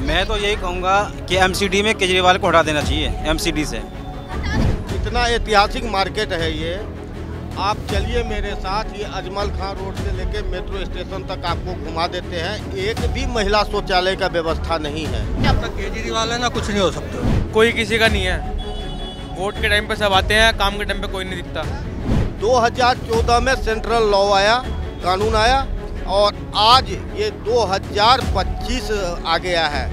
मैं तो यही कहूँगा कि एमसीडी में केजरीवाल को हटा देना चाहिए एमसीडी से। इतना ऐतिहासिक मार्केट है ये। आप चलिए मेरे साथ, ये अजमल खान रोड से लेके मेट्रो स्टेशन तक आपको घुमा देते हैं। एक भी महिला शौचालय का व्यवस्था नहीं है। जब तक केजरीवाल है ना, कुछ नहीं हो सकता। कोई किसी का नहीं है। वोट के टाइम पे सब आते हैं, काम के टाइम पे कोई नहीं दिखता। 2014 में सेंट्रल लॉ आया, कानून आया, और आज ये 2025 आ गया है।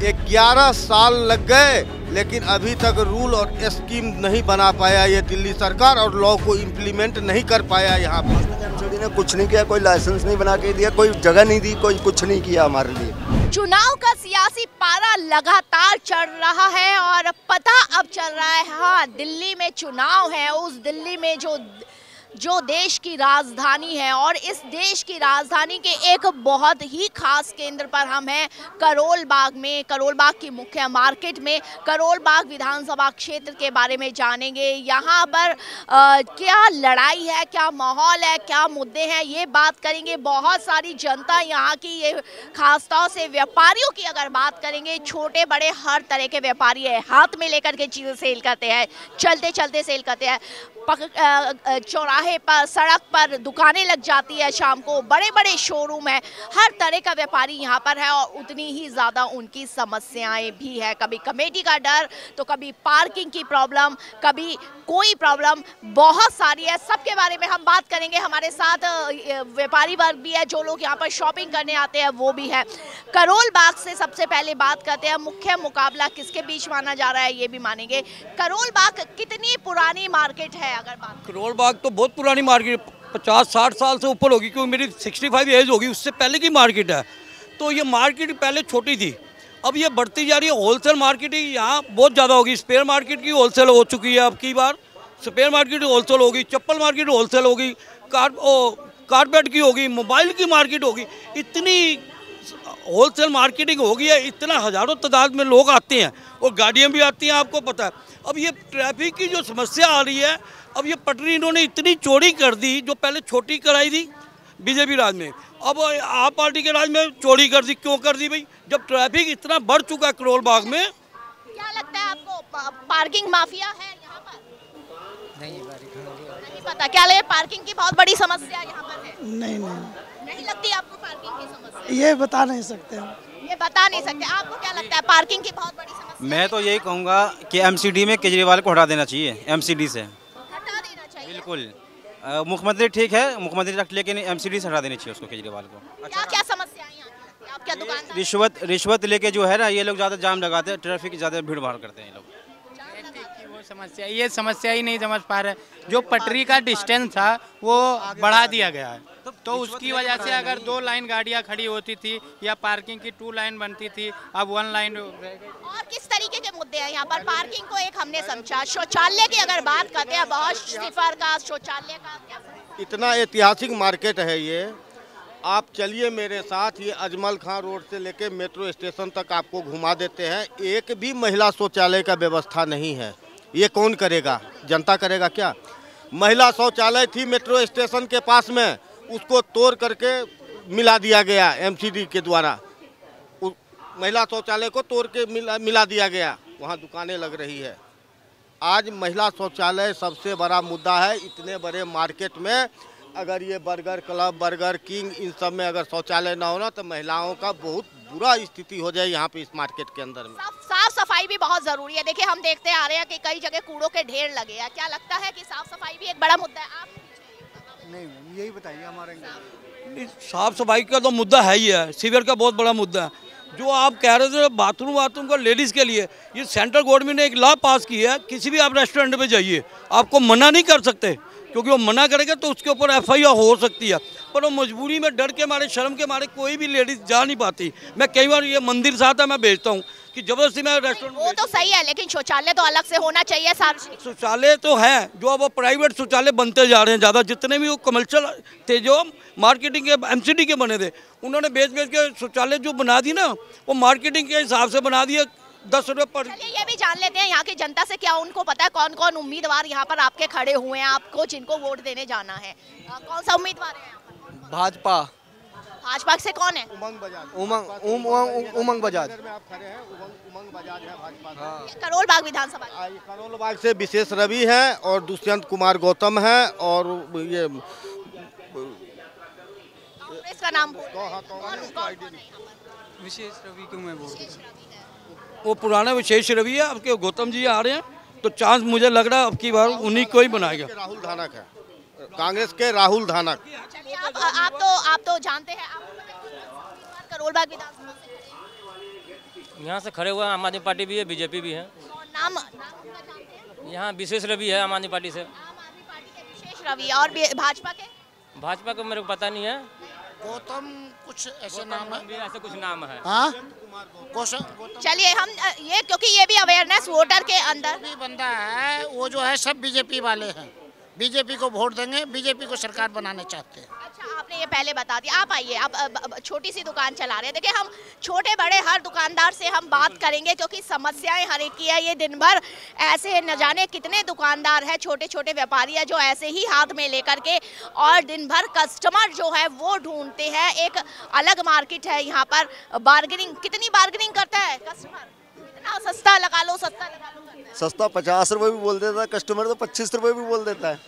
11 साल लग गए, लेकिन अभी तक रूल और स्कीम नहीं बना पाया ये दिल्ली सरकार, और लॉ को इम्प्लीमेंट नहीं कर पाया यहाँ पर। एमसीडी ने कुछ नहीं किया, कोई लाइसेंस नहीं बना के दिया, कोई जगह नहीं दी, कोई कुछ नहीं किया हमारे लिए। चुनाव का सियासी पारा लगातार चढ़ रहा है और पता अब चल रहा है, हाँ दिल्ली में चुनाव है। उस दिल्ली में जो देश की राजधानी है, और इस देश की राजधानी के एक बहुत ही खास केंद्र पर हम हैं, करोल बाग में। करोल बाग की मुख्य मार्केट में करोल बाग विधानसभा क्षेत्र के बारे में जानेंगे। यहाँ पर क्या लड़ाई है, क्या माहौल है, क्या मुद्दे हैं, ये बात करेंगे। बहुत सारी जनता यहाँ की, ये खासतौर से व्यापारियों की अगर बात करेंगे, छोटे बड़े हर तरह के व्यापारी है, हाथ में लेकर के चीज़ें सेल करते हैं, चलते चलते सेल करते हैं। चौराहे पर, सड़क पर दुकानें लग जाती है शाम को, बड़े बड़े शोरूम है, हर तरह का व्यापारी यहाँ पर है, और उतनी ही ज़्यादा उनकी समस्याएं भी है। कभी कमेटी का डर, तो कभी पार्किंग की प्रॉब्लम, कभी कोई प्रॉब्लम, बहुत सारी है। सबके बारे में हम बात करेंगे। हमारे साथ व्यापारी वर्ग भी है, जो लोग यहाँ पर शॉपिंग करने आते हैं वो भी है। करोल बाग से सबसे पहले बात करते हैं, मुख्य मुकाबला किसके बीच माना जा रहा है ये भी मानेंगे। करोल बाग कितनी पुरानी मार्केट है? अगर बात करोल बाग तो बहुत पुरानी मार्केट, 50-60 साल से ऊपर होगी, क्योंकि मेरी 65 एज होगी, उससे पहले की मार्केट है। तो ये मार्केट पहले छोटी थी, अब ये बढ़ती जा रही है। होलसेल मार्केट ही यहाँ बहुत ज़्यादा होगी। स्पेयर मार्केट की होलसेल हो चुकी है, अब की बार स्पेयर मार्केट होलसेल होगी, चप्पल मार्केट होलसेल होगी, कारपेट की होगी, मोबाइल की मार्केट होगी। इतनी होलसेल मार्केटिंग हो गई है, इतना हज़ारों तादाद में लोग आते हैं और गाड़ियाँ भी आती हैं, आपको पता है। अब ये ट्रैफिक की जो समस्या आ रही है, अब ये पटरी इन्होंने इतनी चौड़ी कर दी, जो पहले छोटी कराई थी बीजेपी राज में, अब आप पार्टी के राज में चौड़ी कर दी। क्यों कर दी भाई, जब ट्रैफिक इतना बढ़ चुका है करोल बाग में? क्या लगता है आपको, पार्किंग माफिया है यहाँ पर? नहीं पता। क्या लगे, पार्किंग की बहुत बड़ी समस्या यहाँ पर है? नहीं लगती आपको पार्किंग की समस्या? ये बता नहीं सकते हम। ये बता नहीं सकते। आपको क्या लगता है, पार्किंग की बहुत बड़ी समस्या? मैं तो यही कहूँगा कि एमसीडी में केजरीवाल को हटा देना चाहिए, एमसीडी से हटा देना चाहिए। बिल्कुल। मुख्यमंत्री ठीक है, मुख्यमंत्री रख, लेकिन एमसीडी से हटा देनी चाहिए उसको, केजरीवाल को। क्या समस्या है यहाँ की? आप क्या दुकानदार? रिश्वत लेके जो है ना, ये लोग ज़्यादा जाम लगाते हैं, ट्रैफिक ज़्यादा भीड़ भाड़ करते हैं ये लोग। ये समस्या ही नहीं समझ पा रहे। जो पटरी का डिस्टेंस था वो बढ़ा दिया गया है, तो उसकी वजह से अगर 2 लाइन गाड़ियां खड़ी होती थी या पार्किंग की 2 लाइन बनती थी, अब 1 लाइन रह गई। और किस तरीके के मुद्दे हैं यहाँ पर? पार्किंग को एक हमने समझा, शौचालय की अगर बात करते हैं, बहुत सिफर का शौचालय का। इतना ऐतिहासिक मार्केट है ये। आप चलिए मेरे साथ, ये अजमल खान रोड से लेके मेट्रो स्टेशन तक आपको घुमा देते हैं। एक भी महिला शौचालय का व्यवस्था नहीं है। ये कौन करेगा? जनता करेगा क्या? महिला शौचालय थी मेट्रो स्टेशन के पास में, उसको तोड़ करके मिला दिया गया एमसीडी के द्वारा। महिला शौचालय को तोड़ के मिला दिया गया, वहाँ दुकानें लग रही है। आज महिला शौचालय सबसे बड़ा मुद्दा है। इतने बड़े मार्केट में अगर ये बर्गर क्लब, बर्गर किंग, इन सब में अगर शौचालय ना होना, तो महिलाओं का बहुत बुरा स्थिति हो जाए यहाँ पे इस मार्केट के अंदर में। साफ सफाई भी बहुत जरूरी है। देखिए, हम देखते आ रहे हैं कि कई जगह कूड़ों के ढेर लगे हैं। क्या लगता है कि साफ सफाई भी एक बड़ा मुद्दा है? आप नहीं, यही बताइए हमारे। साफ सफाई का तो मुद्दा है ही है, सीवर का बहुत बड़ा मुद्दा है। जो आप कह रहे थे बाथरूम का लेडीज़ के लिए, ये सेंट्रल गवर्नमेंट ने एक लॉ पास किया है, किसी भी आप रेस्टोरेंट में जाइए, आपको मना नहीं कर सकते, क्योंकि वो मना करेगा तो उसके ऊपर FIR हो सकती है। पर वो मजबूरी में, डर के मारे, शर्म के मारे कोई भी लेडीज़ जा नहीं पाती। मैं कई बार ये मंदिर साथ है, मैं भेजता हूँ कि जबरदस्ती मैं रेस्टोरेंट। वो तो सही है, लेकिन शौचालय तो अलग से होना चाहिए। सार्वजनिक शौचालय तो है, जो अब प्राइवेट शौचालय बनते जा रहे हैं ज़्यादा। जितने भी वो कमर्शियल थे, जो मार्केटिंग के एमसीडी के बने थे, उन्होंने बेच के शौचालय जो बना दी ना, वो मार्केटिंग के हिसाब से बना दिया, 10 रुपये पर। चलिए, ये भी जान लेते हैं यहाँ की जनता से, क्या उनको पता है कौन कौन उम्मीदवार यहाँ पर आपके खड़े हुए हैं, आपको जिनको वोट देने जाना है? कौन सा उम्मीदवार है यहाँ पर? भाजपा। भाजपा से कौन है? उमंग बजाज। उमंग बजाज। में आप खड़े हैं, उमंग बजाज है भाजपा का। करोल बाग विधानसभा ये करोल बाग से विशेष रवि है और दुष्यंत कुमार गौतम है और ये कांग्रेस का नाम बोल रहे हैं। कौन है यहाँ पर? विशेष रवि क्यों मैं बोल विशेष रवि है। वो पुराना विशेष रवि है, आपके गौतम जी आ रहे हैं तो चांस मुझे लग रहा है अब की बार उन्हीं को ही बनाएगा। राहुल धानक है, कांग्रेस के राहुल धानक। चलिए आप तो जानते हैं, करोल बाग विधानसभा से यहाँ से खड़े हुए हैं, आम आदमी पार्टी भी है, बीजेपी भी है। और नाम उनका जानते हैं? यहाँ विशेष रवि है आम आदमी पार्टी से। आम आदमी पार्टी के विशेष रवि और भाजपा के भाजपा को मेरे को पता नहीं है, गौतम कुछ ऐसे नाम है। भी ऐसे कुछ नाम है। हाँ चलिए हम ये क्योंकि ये भी अवेयरनेस वोटर के अंदर भी बंदा है, वो जो है सब बीजेपी वाले हैं, बीजेपी को वोट देंगे, बीजेपी को सरकार बनाने चाहते हैं। अच्छा आपने ये पहले बता दिया। आप आइए, आप छोटी सी दुकान चला रहे हैं। देखिए हम छोटे बड़े हर दुकानदार से हम बात करेंगे क्योंकि समस्याएं हर एक की है। ये दिन भर ऐसे न जाने कितने दुकानदार हैं, छोटे छोटे व्यापारी है जो ऐसे ही हाथ में लेकर के और दिन भर कस्टमर जो है वो ढूंढते हैं। एक अलग मार्केट है यहाँ पर। बार्गेनिंग, कितनी बार्गेनिंग करता है कस्टमर? इतना सस्ता लगा लो, सस्ता लगा लो करता है। सस्ता 50 रुपये भी बोल देता है कस्टमर, तो 25 रुपये भी बोल देता है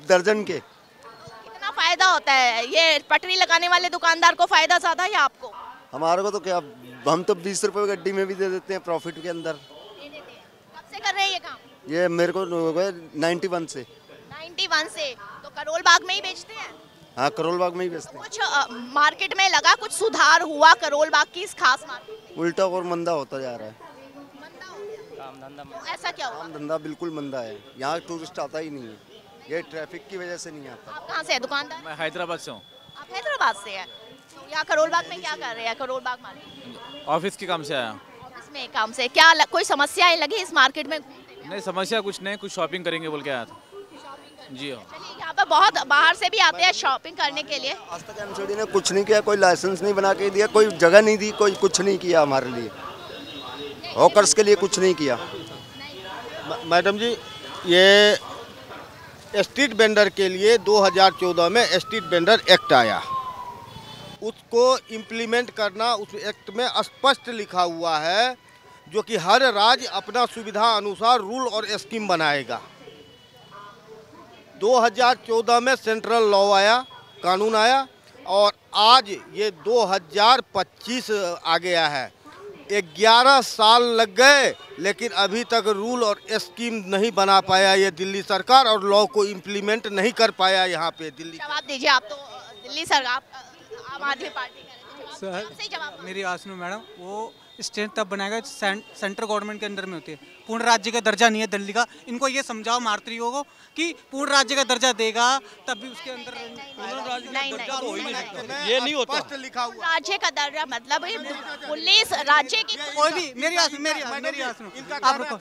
दर्जन के। कितना फायदा होता है? ये पटरी लगाने वाले दुकानदार को फायदा ज्यादा है या आपको? हमारे को तो क्या, हम तो 20 रुपये गड्डी में भी दे देते हैं प्रॉफिट के अंदर। कब से कर रहे हैं ये काम? ये मेरे को 91 से। 91 से। तो करोल बाग में ही बेचते हैं? हाँ, करोल बाग में ही बेचते हैं। कुछ मार्केट में लगा कुछ सुधार हुआ करोल बाग की इस खास मार्केट में? उल्टा और मंदा होता जा रहा है। मंदा हो गया। ऐसा क्या हुआ? काम धंधा बिल्कुल मंदा है, यहाँ टूरिस्ट आता ही नहीं है, ये ट्रैफिक की वजह से नहीं आता। आप कहाँ से है दुकानदार? मैं हैदराबाद से हूँ। आप हैदराबाद से हैं। तो यहाँ करोल बाग में क्या कर रहे हैं? करोल बाग मार्केट ऑफिस के काम से आया। ऑफिस में काम से क्या कोई समस्याएं लगी इस मार्केट में? नहीं, समस्या कुछ नहीं, कुछ शॉपिंग करेंगे बोल के आया था। जी हाँ। चलिए यहाँ पर बहुत बाहर से भी आते हैं शॉपिंग करने के लिए। आज तक एमसीडी ने कुछ नहीं किया, कोई लाइसेंस नहीं बना के दिया, कोई जगह नहीं दी, कोई कुछ नहीं किया हमारे लिए, हॉकर्स के लिए कुछ नहीं किया। मैडम जी, ये स्ट्रीट वेंडर के लिए 2014 में स्ट्रीट वेंडर एक्ट आया, उसको इम्प्लीमेंट करना उस एक्ट में स्पष्ट लिखा हुआ है जो कि हर राज्य अपना सुविधा अनुसार रूल और स्कीम बनाएगा। 2014 में सेंट्रल लॉ आया, कानून आया और आज ये 2025 आ गया है। 11 साल लग गए लेकिन अभी तक रूल और स्कीम नहीं बना पाया ये दिल्ली सरकार और लॉ को इम्प्लीमेंट नहीं कर पाया यहाँ पे दिल्ली। जवाब दीजिए, आप तो दिल्ली सरकार आम आदमी पार्टी सर, मेरी बात सुनो मैडम, वो स्टेट तब बनाएगा सेंट्रल गवर्नमेंट के अंडर में होती है, पूर्ण राज्य का दर्जा नहीं है दिल्ली का। इनको ये समझाओ मार्तरियों को कि पूर्ण राज्य का दर्जा देगा तब भी उसके अंदर ये नहीं होता। राज्य का दर्जा मतलब पुलिस राज्य की कोई भी मेरी बात सुनो, आप रुको।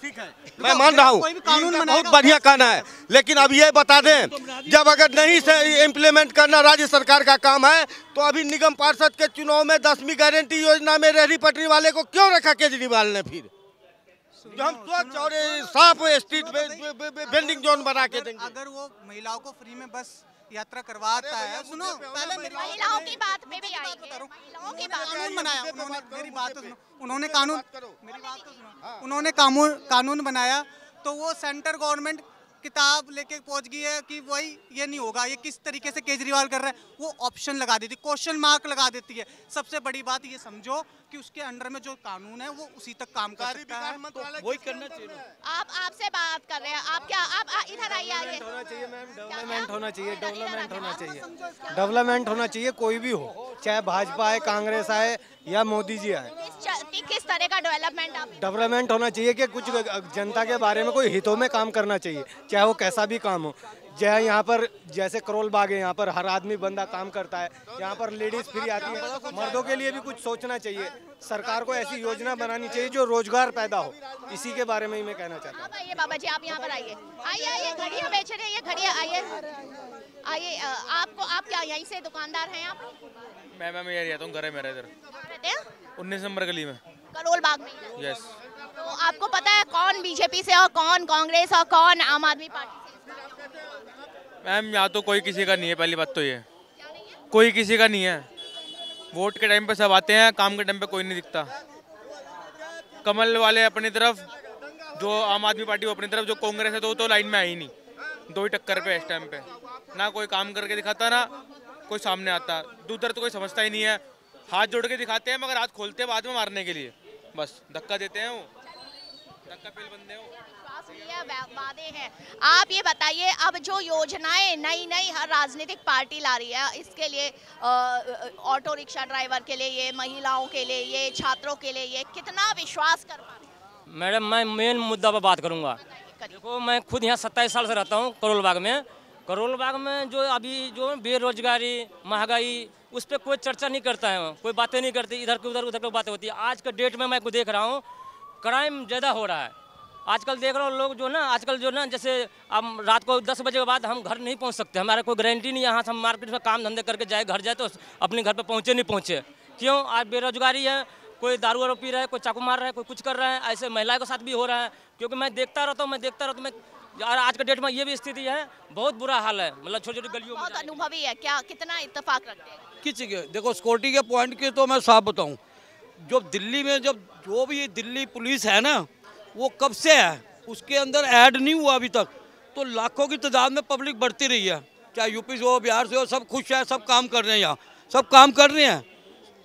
मैं मान रहा हूँ कानून बहुत बढ़िया कहना है, लेकिन अब ये बता दें, जब अगर नहीं से इम्प्लीमेंट करना राज्य सरकार का काम है तो अभी निगम पार्षद के चुनाव में 10वीं गारंटी योजना में रेहड़ी पटरी वाले को क्यों रखा केजरीवाल ने? फिर जो हम स्वच्छ और साफ स्ट्रीट वेंडिंग जोन बना के देंगे। अगर वो महिलाओं को फ्री में बस यात्रा करवाता है, सुनो पहले महिलाओं की बात में भी आएंगे। महिलाओं की बात कानून बनाया उन्होंने, मेरी बात तो सुनो, उन्होंने कानून, मेरी बात तो सुनो, उन्होंने कानून बनाया तो वो सेंट्रल गवर्नमेंट किताब लेके पहुंच गई है कि वही ये नहीं होगा। ये किस तरीके से केजरीवाल कर रहा है, वो ऑप्शन लगा देती, क्वेश्चन मार्क लगा देती है। सबसे बड़ी बात ये समझो कि उसके अंडर में जो कानून है वो उसी तक काम कर सकता है, तो वही करना चाहिए। आपसे बात कर रहे हैं, आप क्या आप इधर आइए। होना चाहिए मैम, डेवलपमेंट होना चाहिए, डेवलपमेंट होना चाहिए, डेवलपमेंट होना चाहिए, कोई भी हो, चाहे भाजपा है, कांग्रेस आए या मोदी जी आए। किस तरह का डेवलपमेंट होना चाहिए कि कुछ जनता के बारे में कोई हितों में काम करना चाहिए, चाहे वो कैसा भी काम हो। चाहे यहाँ पर जैसे करोल बाग है, यहाँ पर हर आदमी बंदा काम करता है, यहाँ पर लेडीज फ्री आती है, मर्दों के लिए भी कुछ सोचना चाहिए। सरकार को ऐसी योजना बनानी चाहिए जो रोजगार पैदा हो, इसी के बारे में ही मैं कहना चाहता हूँ। आइए बाबा जी, आप यहाँ पर आइए, आइए घड़ियाँ बेच रहे हैं, ये घड़ियाँ, आइए आपको, आप क्या यहीं से दुकानदार हैं आप? मैं यही रहता हूँ, घर है मेरा इधर, 19 नंबर गली में, करोल बाग में। यस। तो आपको पता है कौन बीजेपी से और कौन कांग्रेस और कौन आम आदमी पार्टी से? मैम यहाँ तो कोई किसी का नहीं है, पहली बात तो ये कोई किसी का नहीं है। वोट के टाइम पे सब आते हैं, काम के टाइम पे कोई नहीं दिखता। कमल वाले अपनी तरफ, जो आम आदमी पार्टी वो अपनी तरफ, जो कांग्रेस है तो लाइन में आई नहीं। दो ही टक्कर पे इस टाइम पे, ना कोई काम करके दिखाता ना कोई सामने आता। दूसरा तो कोई समझता ही नहीं है, हाथ जोड़ के दिखाते हैं मगर हाथ खोलते हैं बाद में मारने के लिए, बस धक्का देते हैं, वो धक्का पेल बंदे हो। वादे हैं। आप ये बताइए, अब जो योजनाएं नई हर राजनीतिक पार्टी ला रही है, इसके लिए ऑटो रिक्शा ड्राइवर के लिए ये, महिलाओं के लिए ये, छात्रों के लिए ये, कितना विश्वास कर पा रहे हैं? मैडम मैं मेन मुद्दा पर बात करूंगा। देखो मैं खुद यहाँ 27 साल से रहता हूँ करोल बाग में। करोल बाग में जो अभी जो बेरोजगारी, महंगाई, उस पर कोई चर्चा नहीं करता है, कोई बातें नहीं करती, इधर की उधर की बातें होती है। आज के डेट में मैं को देख रहा हूँ क्राइम ज़्यादा हो रहा है। आजकल देख रहा हूँ लोग जो ना, आजकल जो ना, जैसे अब रात को 10 बजे के बाद हम घर नहीं पहुँच सकते, हमारा कोई गारंटी नहीं है। यहाँ से हम मार्केट में काम धंधे करके जाए, घर जाए तो अपने घर पे पहुँचे नहीं पहुँचे। क्यों? आज बेरोजगारी है, कोई दारू वारू पी रहा है, कोई चाकू मार रहा है, कोई कुछ कर रहा है। ऐसे महिलाओं के साथ भी हो रहा है, क्योंकि मैं देखता रहता हूँ मैं आज के डेट में ये भी स्थिति है, बहुत बुरा हाल है। मतलब छोटी छोटी गलियों में बहुत अनुभवी है, क्या कितना इत्तेफाक रखते हैं? किसी के देखो सिक्योरिटी के पॉइंट के तो मैं साफ बताऊं, जो दिल्ली में जो भी दिल्ली पुलिस है ना, वो कब से है, उसके अंदर ऐड नहीं हुआ अभी तक, तो लाखों की तादाद में पब्लिक बढ़ती रही है। चाहे यूपी से हो, बिहार से हो, सब खुश है, सब काम कर रहे हैं, यहाँ सब काम कर रहे हैं,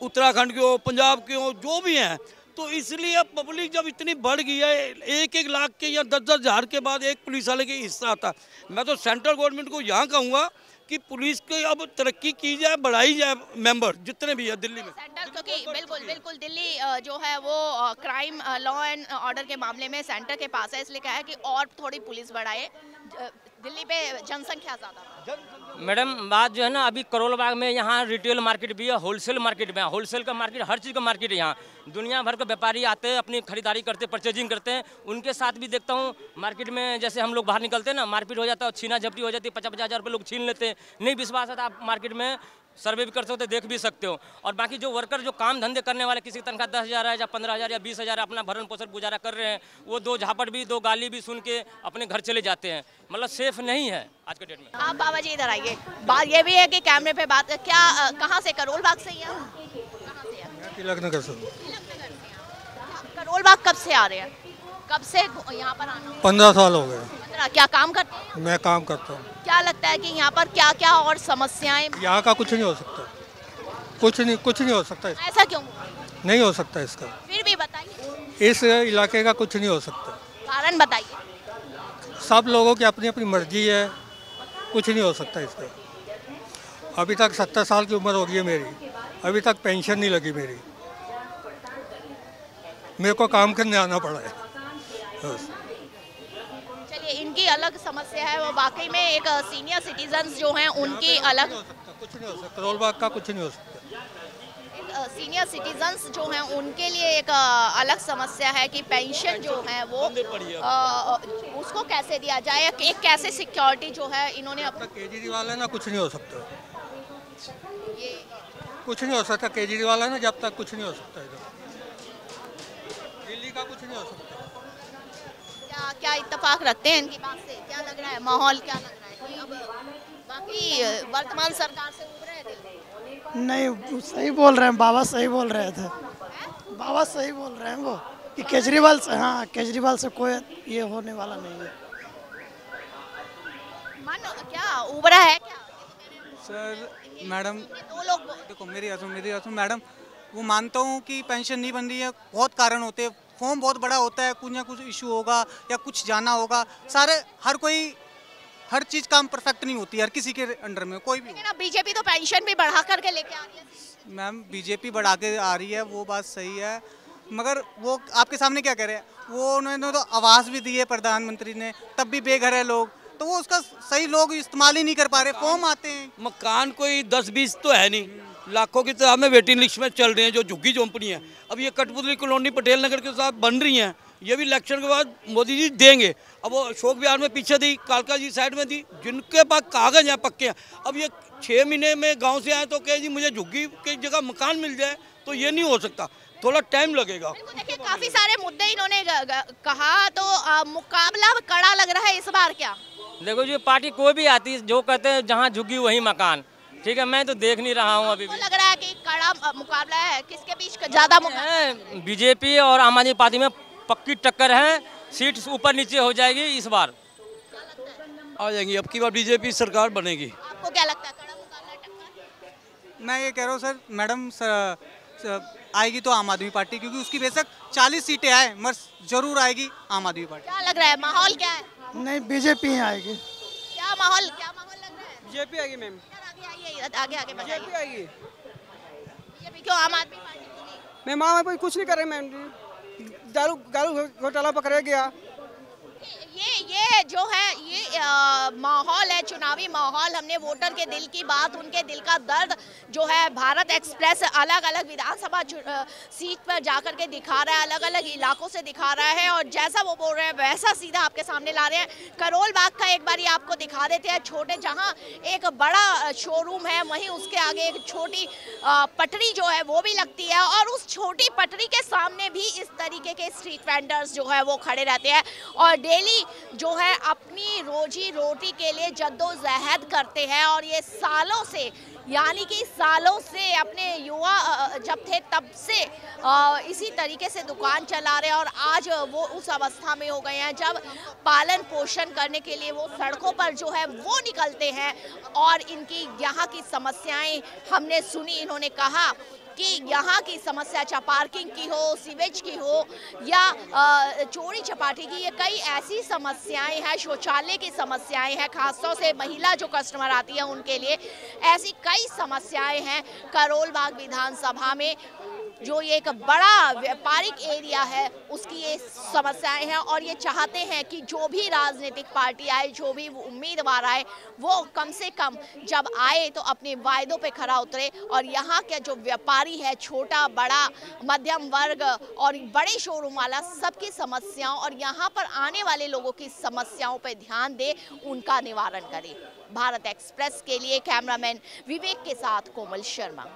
उत्तराखंड के हो, पंजाब के हो, जो भी हैं। तो इसलिए पब्लिक जब इतनी बढ़ गई है, 1-1 लाख के या 10-10 हज़ार के बाद एक पुलिस वाले के हिस्सा आता है। मैं तो सेंट्रल गवर्नमेंट को यहाँ कहूँगा कि पुलिस की अब तरक्की की जाए, बढ़ाई जाए, मेंबर जितने भी है दिल्ली में। सेंटर, क्योंकि बिल्कुल दिल्ली जो है वो क्राइम, लॉ एंड ऑर्डर के मामले में सेंटर के पास है, इसलिए कहा है कि और थोड़ी पुलिस बढ़ाए। दिल्ली पे जनसंख्या ज़्यादा। मैडम बात जो है ना, अभी करोल बाग में यहाँ रिटेल मार्केट भी है, होलसेल मार्केट भी है। होलसेल का मार्केट, हर चीज़ का मार्केट है यहाँ। दुनिया भर के व्यापारी आते हैं, अपनी खरीदारी करते, परचेजिंग करते हैं। उनके साथ भी देखता हूँ मार्केट में, जैसे हम लोग बाहर निकलते हैं ना, मारपीट हो जाता है, छीना झपटी हो जाती है, 50-50 हज़ार रुपये लोग छीन लेते हैं। नहीं विश्वास है तो आप मार्केट में सर्वे भी कर सकते हो, देख भी सकते हो। और बाकी जो वर्कर, जो काम धंधे करने वाले, किसी की तनख्वाह 10,000 है या 15,000 या 20,000 अपना भरण पोषण गुजारा कर रहे हैं, वो 2 झापट भी, 2 गाली भी सुन के अपने घर चले जाते हैं। मतलब सेफ नहीं है आज के डेट में। आप बाबा जी इधर आइए। बात ये भी है कि कैमरे पे बात, क्या कहाँ से, करोल बाग से ही है? कहाँ से है? तिलक नगर से। करोल बाग कब से आ रहे हैं? कब से यहाँ पर आना? 15 साल हो गए। 15? क्या काम करते हैं? मैं काम करता हूँ। क्या लगता है कि यहाँ पर क्या क्या और समस्याएं? यहाँ का कुछ नहीं हो सकता, कुछ नहीं हो सकता। ऐसा क्यों? नहीं हो सकता इसका। फिर भी बताइए। इस इलाके का कुछ नहीं हो सकता। कारण बताइए। सब लोगों की अपनी अपनी मर्जी है, कुछ नहीं हो सकता इसका। अभी तक 70 साल की उम्र हो गई है मेरी, अभी तक पेंशन नहीं लगी मेरी, मेरे को काम करने आना पड़ा है। चलिए, इनकी अलग समस्या है, वो वाकई में एक सीनियर सिटीजन्स जो हैं उनकी अलग, कुछ नहीं हो सकता। करोल बाग का कुछ नहीं हो सकता। सीनियर सिटीजन्स जो हैं उनके लिए एक अलग समस्या है कि पेंशन जो है वो उसको कैसे दिया जाए, एक कैसे सिक्योरिटी जो है इन्होंने अपना। केजरीवाल है ना, कुछ नहीं हो सकता, कुछ नहीं हो सकता। केजरीवाल है ना, जब तक कुछ नहीं हो सकता इधर, दिल्ली का कुछ नहीं हो सकता। क्या इत्तेफाक रखते हैं इनकी बात से? क्या लग रहा है, माहौल क्या लग रहा है कि अब बाकी वर्तमान सरकार से उब रहे दिल्ली? नहीं, सही बोल रहे हैं बाबा, सही बोल रहे थे बाबा, सही बोल रहे हैं वो कि केजरीवाल से, हाँ केजरीवाल से कोई ये होने वाला नहीं है। मन क्या उबरा है क्या? सर मैडम दो लोग देखो, मेरी सुन मैडम, वो मानता हूँ कि पेंशन नहीं बन रही है, बहुत कारण होते हैं, फॉर्म बहुत बड़ा होता है, कुछ ना कुछ इशू होगा या कुछ जाना होगा, सारे हर चीज़ काम परफेक्ट नहीं होती है, हर किसी के अंडर में कोई भी। लेकिन अब बीजेपी तो पेंशन भी बढ़ा करके लेके आ रही है। मैम बीजेपी बढ़ा के आ रही है, वो बात सही है, मगर वो आपके सामने क्या कह रहे हैं, वो उन्होंने तो आवास भी दी है प्रधानमंत्री ने, तब भी बेघर है लोग, तो वो उसका सही लोग इस्तेमाल ही नहीं कर पा रहे, फॉर्म आते हैं। मकान कोई 10-20 तो है नहीं, लाखों की तरह में वेटिंग लिस्ट में चल रहे हैं जो झुग्गी झोंपड़ी हैं। अब ये कठपुतली कॉलोनी पटेल नगर के साथ बन रही हैं, ये भी इलेक्शन के बाद मोदी जी देंगे। अब वो अशोक विहार में पीछे दी, कालका जी साइड में दी, जिनके पास कागज हैं पक्के हैं। अब ये 6 महीने में गांव से आए तो कहे जी मुझे झुग्गी की जगह मकान मिल जाए, तो ये नहीं हो सकता, थोड़ा टाइम लगेगा। देखिए, काफी सारे मुद्दे इन्होंने कहा, तो मुकाबला कड़ा लग रहा है इस बार क्या? देखो जी, पार्टी कोई भी आती है, जो कहते हैं जहाँ झुग्गी वही मकान, ठीक है, मैं तो देख नहीं रहा हूँ अभी भी। लग रहा है कि कड़ा का मुकाबला है, किसके बीच का ज्यादा मुकाबला है? बीजेपी और आम आदमी पार्टी में पक्की टक्कर है, सीट ऊपर नीचे हो जाएगी इस बार। आ जाएंगी, अब की बार बीजेपी सरकार बनेगी। आपको क्या लगता है, कड़ा मुकाबला टक्कर? मैं ये कह रहा हूँ सर, मैडम आएगी तो आम आदमी पार्टी, क्योंकि उसकी बेशक 40 सीटें आए मगर जरूर आएगी आम आदमी पार्टी। क्या लग रहा है, माहौल क्या है? नहीं, बीजेपी ही आएगी। क्या माहौल लग रहा है? बीजेपी आएगी मैम। आगे आगे बताइए। बीजेपी आएगी। बीजेपी क्यों, आम आदमी पार्टी क्यों नहीं? मैम आम आदमी कुछ नहीं कर रहे मैम, दारू घोटाला पकड़ा गया। ये जो है ये माहौल है, चुनावी माहौल। हमने वोटर के दिल की बात, उनके दिल का दर्द जो है भारत एक्सप्रेस अलग अलग विधानसभा सीट पर जाकर के दिखा रहा है, अलग अलग इलाकों से दिखा रहा है, और जैसा वो बोल रहे हैं वैसा सीधा आपके सामने ला रहे हैं। करोल बाग का एक बार ये आपको दिखा देते हैं, छोटे जहां एक बड़ा शोरूम है वहीं उसके आगे एक छोटी पटरी जो है वो भी लगती है, और उस छोटी पटरी के सामने भी इस तरीके के स्ट्रीट वेंडर्स जो है वो खड़े रहते हैं और डेली जो है अपनी रोजी रोटी के लिए जद्दोजहद करते हैं। और ये सालों से, यानी कि सालों से अपने युवा जब थे तब से इसी तरीके से दुकान चला रहे हैं, और आज वो उस अवस्था में हो गए हैं जब पालन पोषण करने के लिए वो सड़कों पर जो है वो निकलते हैं। और इनकी यहाँ की समस्याएं हमने सुनी, इन्होंने कहा कि यहाँ की समस्या चाहे पार्किंग की हो, सीवेज की हो या चोरी चपाटी की, ये कई ऐसी समस्याएं हैं, शौचालय की समस्याएं हैं, खासतौर से महिला जो कस्टमर आती है उनके लिए ऐसी कई समस्याएं हैं। करोल बाग विधानसभा में जो ये एक बड़ा व्यापारिक एरिया है उसकी ये समस्याएं हैं, और ये चाहते हैं कि जो भी राजनीतिक पार्टी आए, जो भी उम्मीदवार आए, वो कम से कम जब आए तो अपने वायदों पे खरा उतरे। और यहाँ के जो व्यापारी है, छोटा बड़ा मध्यम वर्ग और बड़े शोरूम वाला, सबकी समस्याओं और यहाँ पर आने वाले लोगों की समस्याओं पे ध्यान दे, उनका निवारण करे। भारत एक्सप्रेस के लिए कैमरामैन विवेक के साथ कोमल शर्मा।